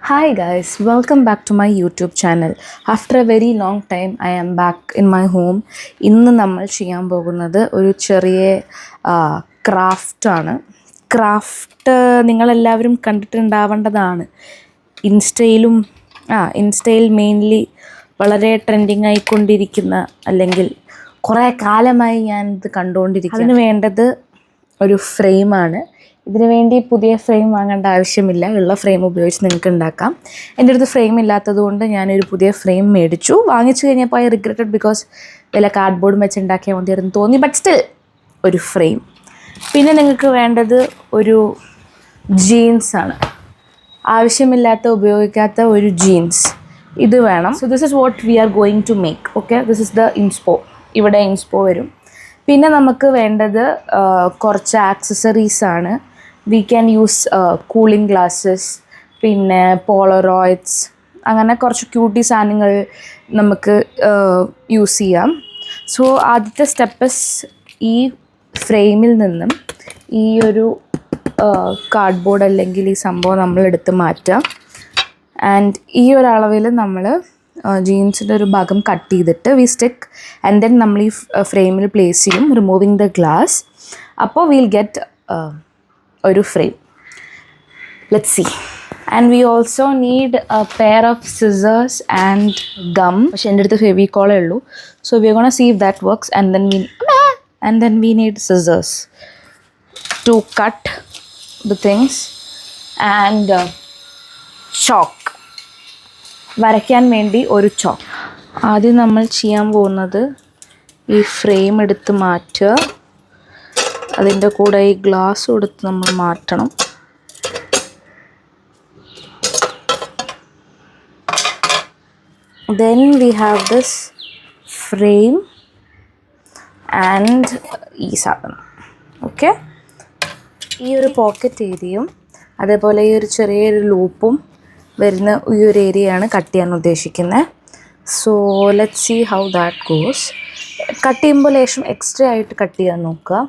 Hi guys, welcome back to my YouTube channel. After a very long time I am back in my home. ഇന്ന് നമ്മൾ ചെയ്യാൻ പോകുന്നത് ഒരു ചെറിയ ക്രാഫ്റ്റാണ്. Craft നിങ്ങളെല്ലാവരും കണ്ടിട്ടുണ്ടാവേണ്ടതാണ്. ഇൻസ്റ്റയിൽ മെയിൻലി വളരെ ട്രെൻഡിങ് ആയിക്കൊണ്ടിരിക്കുന്ന, അല്ലെങ്കിൽ കുറേ കാലമായി ഞാനിത് കണ്ടുകൊണ്ടിരിക്കുന്നു. അതിന് വേണ്ടത് ഒരു ഫ്രെയിമാണ്. ഇതിനു വേണ്ടി പുതിയ ഫ്രെയിം വാങ്ങേണ്ട ആവശ്യമില്ല, ഉള്ള ഫ്രെയിം ഉപയോഗിച്ച് നിങ്ങൾക്ക് ഉണ്ടാക്കാം. എൻ്റെ അടുത്ത് ഫ്രെയിം ഇല്ലാത്തത് കൊണ്ട് ഞാനൊരു പുതിയ ഫ്രെയിം മേടിച്ചു. വാങ്ങിച്ചു കഴിഞ്ഞപ്പോൾ ഐ റിഗ്രറ്റഡ് ബിക്കോസ് വല്ല കാർഡ്ബോർഡും വെച്ച് ഉണ്ടാക്കിയാൽ മതിയായിരുന്നു തോന്നി. ബട്ട് സ്റ്റിൽ ഒരു ഫ്രെയിം. പിന്നെ നിങ്ങൾക്ക് വേണ്ടത് ഒരു ജീൻസാണ്. ആവശ്യമില്ലാത്ത, ഉപയോഗിക്കാത്ത ഒരു ജീൻസ് ഇത് വേണം. So this is what we are going to make. Okay, this is the inspo. ഇവിടെ ഇൻസ്പോ വരും. പിന്നെ നമുക്ക് വേണ്ടത് കുറച്ച് ആക്സസറീസാണ്. We can use cooling glasses, പിന്നെ പോളറോയിഡ്സ്, അങ്ങനെ കുറച്ച് ക്യൂട്ടി സാധനങ്ങൾ നമുക്ക് യൂസ് ചെയ്യാം. സോ ആദ്യത്തെ സ്റ്റെപ്പ് ഈ ഫ്രെയിമിൽ നിന്നും ഈ ഒരു കാർഡ്ബോർഡ് അല്ലെങ്കിൽ ഈ സംഭവം നമ്മൾ എടുത്ത് മാറ്റാം. ആൻഡ് ഈ ഒരു അളവിൽ നമ്മൾ ജീൻസിൻ്റെ ഒരു ഭാഗം കട്ട് ചെയ്തിട്ട് വി സ്റ്റിക്ക് ആൻഡ് ദെൻ നമ്മൾ ഈ ഫ്രെയിമിൽ പ്ലേസ് ചെയ്യും, റിമൂവിങ് ദ ഗ്ലാസ്. അപ്പോൾ വിൽ ഗെറ്റ് ഒരു frame. Let's see. And we also need a pair of scissors and gum. പക്ഷെ എൻ്റെ അടുത്ത് ഫെവിക്കോളേ ഉള്ളൂ. So we are gonna see if that works. And then we need scissors to cut the things and chalk, വരയ്ക്കാൻ വേണ്ടി ഒരു chalk. ആദ്യം നമ്മൾ ചെയ്യാൻ പോകുന്നത് ഈ ഫ്രെയിം എടുത്ത് മാറ്റുക. അതിൻ്റെ കൂടെ ഈ ഗ്ലാസ് എടുത്ത് നമ്മൾ മാറ്റണം. Then we have this frame and ഈ സാധനം. ഓക്കെ, ഈ ഒരു പോക്കറ്റ് ഏരിയയും അതേപോലെ ഈ ഒരു ചെറിയൊരു ലൂപ്പും വരുന്ന ഈ ഒരു ഏരിയയാണ് കട്ട് ചെയ്യാൻ ഉദ്ദേശിക്കുന്നത്. So let's see how that goes. Cut ചെയ്യുമ്പോൾ ലേശം എക്സ്ട്രാ ആയിട്ട് കട്ട് ചെയ്യാൻ നോക്കുക.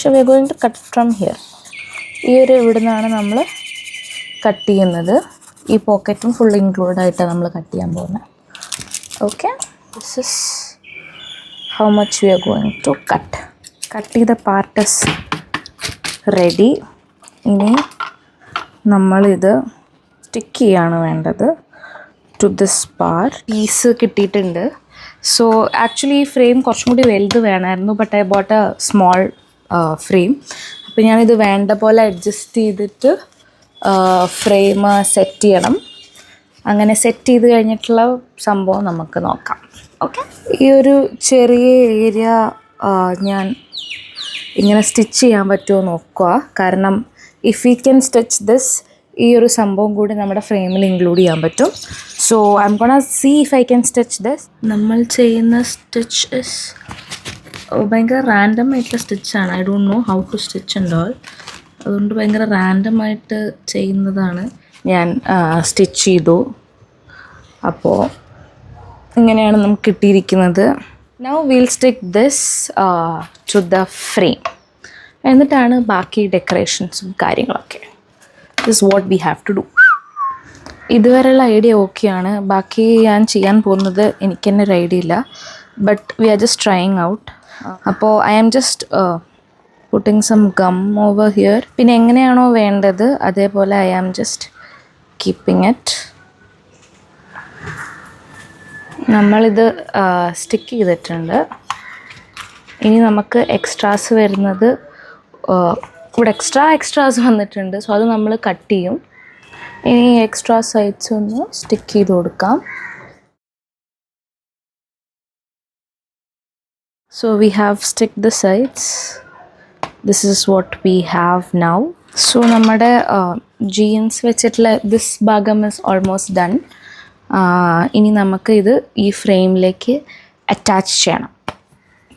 പക്ഷേ we are going to cut from here. ഈ ഒരു ഇവിടെ നിന്നാണ് നമ്മൾ കട്ട് ചെയ്യുന്നത്. ഈ പോക്കറ്റും ഫുൾ ഇൻക്ലൂഡ് ആയിട്ടാണ് നമ്മൾ കട്ട് ചെയ്യാൻ പോകുന്നത്. Okay, this is how much we are going to cut. Cut ചെയ്ത പാർട്ട് ഇസ് റെഡി. ഇനി നമ്മളിത് സ്റ്റിക്ക് ചെയ്യാണ് വേണ്ടത് ടു ദിസ് പാർട്ട്. പീസ് കിട്ടിയിട്ടുണ്ട്. സോ ആക്ച്വലി ഈ ഫ്രെയിം കുറച്ചും കൂടി വലുത് വേണമായിരുന്നു, but I bought a small frame. അപ്പോൾ ഞാനിത് വേണ്ട പോലെ അഡ്ജസ്റ്റ് ചെയ്തിട്ട് ഫ്രെയിം സെറ്റ് ചെയ്യണം. അങ്ങനെ സെറ്റ് ചെയ്ത് കഴിഞ്ഞിട്ടുള്ള സംഭവം നമുക്ക് നോക്കാം. ഓക്കെ, ഈ ഒരു ചെറിയ ഏരിയ ഞാൻ ഇങ്ങനെ സ്റ്റിച്ച് ചെയ്യാൻ പറ്റുമോ നോക്കുക. കാരണം if we can stitch this, ഈ ഒരു സംഭവം കൂടി നമ്മുടെ ഫ്രെയിമിൽ ഇൻക്ലൂഡ് ചെയ്യാൻ പറ്റും. So I'm gonna see if I can stitch this. നമ്മൾ ചെയ്യുന്ന സ്റ്റിച്ച് ഇസ് ഭയങ്കര റാൻഡം ആയിട്ടുള്ള സ്റ്റിച്ചാണ്. I don't know how to stitch and all. അതുകൊണ്ട് ഭയങ്കര റാൻഡമായിട്ട് ചെയ്യുന്നതാണ്. ഞാൻ സ്റ്റിച്ച് ചെയ്തു. അപ്പോൾ ഇങ്ങനെയാണ് നമുക്ക് കിട്ടിയിരിക്കുന്നത്. Now will stick this to the frame. എന്നിട്ടാണ് ബാക്കി ഡെക്കറേഷൻസും കാര്യങ്ങളൊക്കെ. This what we have to do. ഇതുവരെയുള്ള ഐഡിയ ഓക്കെയാണ്. ബാക്കി ഞാൻ ചെയ്യാൻ പോകുന്നത് എനിക്ക് തന്നെ ഒരു ഐഡിയ ഇല്ല. But we are just trying out. അപ്പോൾ I am just putting some gum over here. പിന്നെ എങ്ങനെയാണോ വേണ്ടത് അതേപോലെ I am just keeping it. നമ്മളിത് സ്റ്റിക്ക് ചെയ്തിട്ടുണ്ട്. ഇനി നമുക്ക് എക്സ്ട്രാസ് വരുന്നത്, ഇവിടെ എക്സ്ട്രാസ് വന്നിട്ടുണ്ട്. സോ അത് നമ്മൾ കട്ട് ചെയ്യും. ഇനി എക്സ്ട്രാ സൈഡ്സ് ഒന്ന് സ്റ്റിക്ക് ചെയ്ത് കൊടുക്കാം. So we have stick the sides. This is what we have now. So നമ്മുടെ ജീൻസ് വെച്ചിട്ടുള്ള ദിസ് ഭാഗം ഇസ് ഓൾമോസ്റ്റ് ഡൺ. ഇനി നമുക്ക് ഇത് ഈ ഫ്രെയിമിലേക്ക് അറ്റാച്ച് ചെയ്യണം.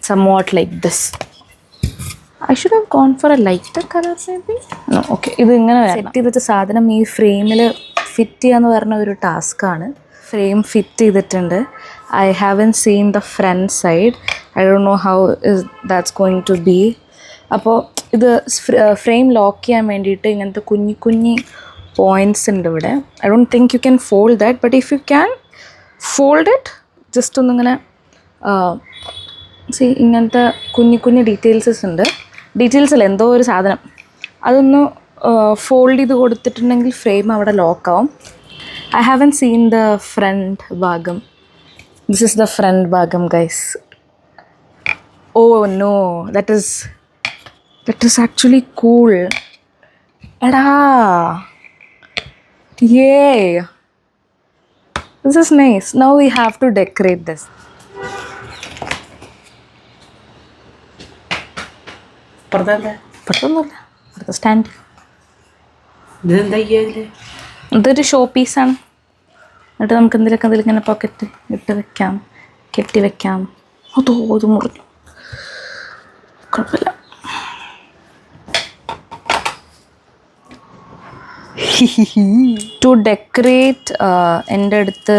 Somewhat like this. I should have gone for a lighter color maybe. No, okay. ഇത് ഇങ്ങനെ സെറ്റ് ചെയ്തിട്ട് സാധനം ഈ ഫ്രെയിമിൽ ഫിറ്റ് ചെയ്യാന്ന് പറഞ്ഞ ഒരു ടാസ്ക്കാണ്. ഫ്രെയിം ഫിറ്റ് ചെയ്തിട്ടുണ്ട്. I haven't seen the front side. I don't know how is that's going to be. അപ്പോൾ ഇത് ഫ്രെയിം ലോക്ക് ചെയ്യാൻ വേണ്ടിയിട്ട് ഇങ്ങനത്തെ കുഞ്ഞി കുഞ്ഞി പോയിൻറ്റ്സ് ഉണ്ട് ഇവിടെ. I don't think you can fold that, but if you can fold it just ഒന്നിങ്ങനെ ഇങ്ങനത്തെ കുഞ്ഞി കുഞ്ഞി ഡീറ്റെയിൽസിൽ എന്തോ ഒരു സാധനം അതൊന്ന് ഫോൾഡ് ചെയ്ത് കൊടുത്തിട്ടുണ്ടെങ്കിൽ ഫ്രെയിം അവിടെ ലോക്കാവും. I haven't seen the front ഭാഗം. ദിസ് ഇസ് ദ ഫ്രണ്ട് ഭാഗം guys. Oh no, that is actually cool. എടാ yay, this is nice. Now we have to decorate this. പുറത്തൊന്നുമില്ല, പുറത്ത് സ്റ്റാൻഡ്. ഇതൊരു ഷോ പീസാണ്. എന്നിട്ട് നമുക്ക് എന്തെങ്കിലുമൊക്കെ അതിലിങ്ങനെ പോക്കറ്റ് ഇട്ട് വെക്കാം, കെട്ടി വെക്കാം. അത് മുറിഞ്ഞു, കുഴപ്പമില്ല. ടു ഡെക്കറേറ്റ് എൻ്റെ അടുത്ത്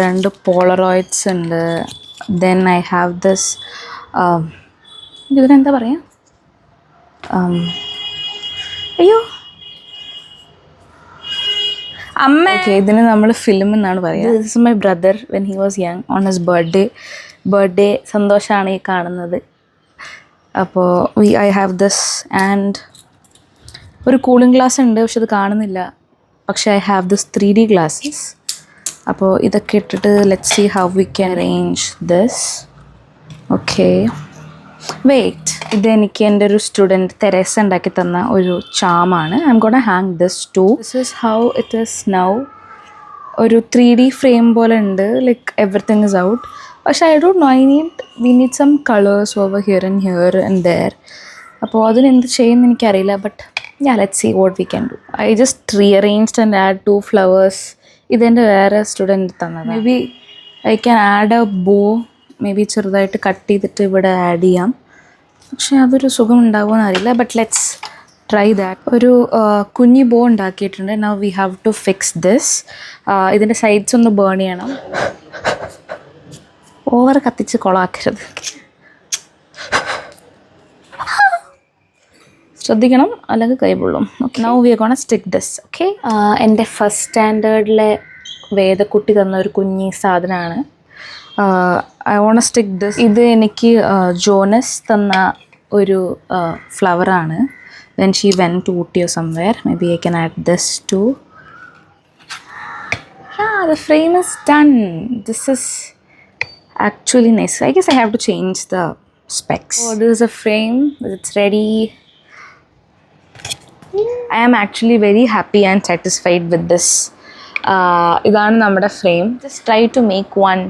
2 പോളറോയിഡ്സ് ഉണ്ട്. ദെൻ ഐ ഹാവ് ദിസ്, ഇതിനെന്താ പറയുക, അയ്യോ അമ്മ, ഓക്കെ, ഇതിന് നമ്മൾ ഫിലിം എന്നാണ് പറയുക. This is my brother when he was young on his birthday സന്തോഷമാണ് ഈ കാണുന്നത്. അപ്പോൾ ഐ ഹാവ് ദിസ് ആൻഡ് ഒരു കൂളിംഗ് ഗ്ലാസ് ഉണ്ട്, പക്ഷെ അത് കാണുന്നില്ല. പക്ഷേ I have this 3D glasses. അപ്പോൾ ഇതൊക്കെ ഇട്ടിട്ട് let's see how we can arrange this. Okay, wait, ഇതെനിക്ക് എൻ്റെ ഒരു സ്റ്റുഡൻറ്റ് തെരേസ ഉണ്ടാക്കി തന്ന ഒരു ചാമാണ്. I'm gonna hang this too. This is how it is now. ഒരു 3D ഫ്രെയിം പോലെ ഉണ്ട്, ലൈക്ക് എവറിത്തിങ് ഇസ് ഔട്ട്. പക്ഷേ I don't know, we need some colours over here and there. അപ്പോൾ അതിനെന്ത് ചെയ്യുമെന്ന് എനിക്കറിയില്ല. But yeah, let's see what we can do. I just rearranged and add 2 flowers. ഇതെൻ്റെ വേറെ student തന്നത്. Maybe I can add a bow, maybe ചെറുതായിട്ട് cut ചെയ്തിട്ട് ഇവിടെ ആഡ് ചെയ്യാം. പക്ഷേ അതൊരു സുഖം ഉണ്ടാവുമെന്ന് അറിയില്ല. But let's try that. ഒരു കുഞ്ഞി ബോ ഉണ്ടാക്കിയിട്ടുണ്ട്. Now we have to fix this. ഇതിൻ്റെ സൈഡ്സ് ഒന്ന് ബേൺ ചെയ്യണം. ഓവർ കത്തിച്ച് കൊളാക്കരുത്, ശ്രദ്ധിക്കണം, അല്ലെങ്കിൽ കൈ പൊള്ളും. Okay, now we are gonna stick this. Okay, എൻ്റെ ഫസ്റ്റ് സ്റ്റാൻഡേർഡിലെ വേദക്കുട്ടി തന്ന ഒരു കുഞ്ഞി സാധനമാണ്. I wanna stick this. ഇത് എനിക്ക് ജോനസ് തന്ന ഒരു ഫ്ലവറാണ്. When she went to Ooty or somewhere. Maybe I can add this too. The frame is done. This is actually nice. I guess I have to change the specs. Oh, this is a frame. It's ready. I am actually very happy and satisfied with this. ഇതാണ് നമ്മുടെ frame. Just try to make one.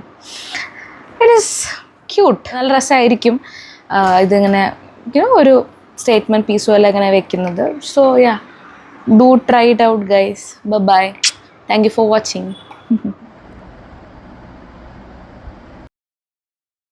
It is cute. നല്ല രസമായിരിക്കും ഇതിങ്ങനെ ഒരു statement piece പോലെ ഇങ്ങനെ വെക്കുന്നത്. So yeah, do try it out guys. Bye bye. Thank you for watching.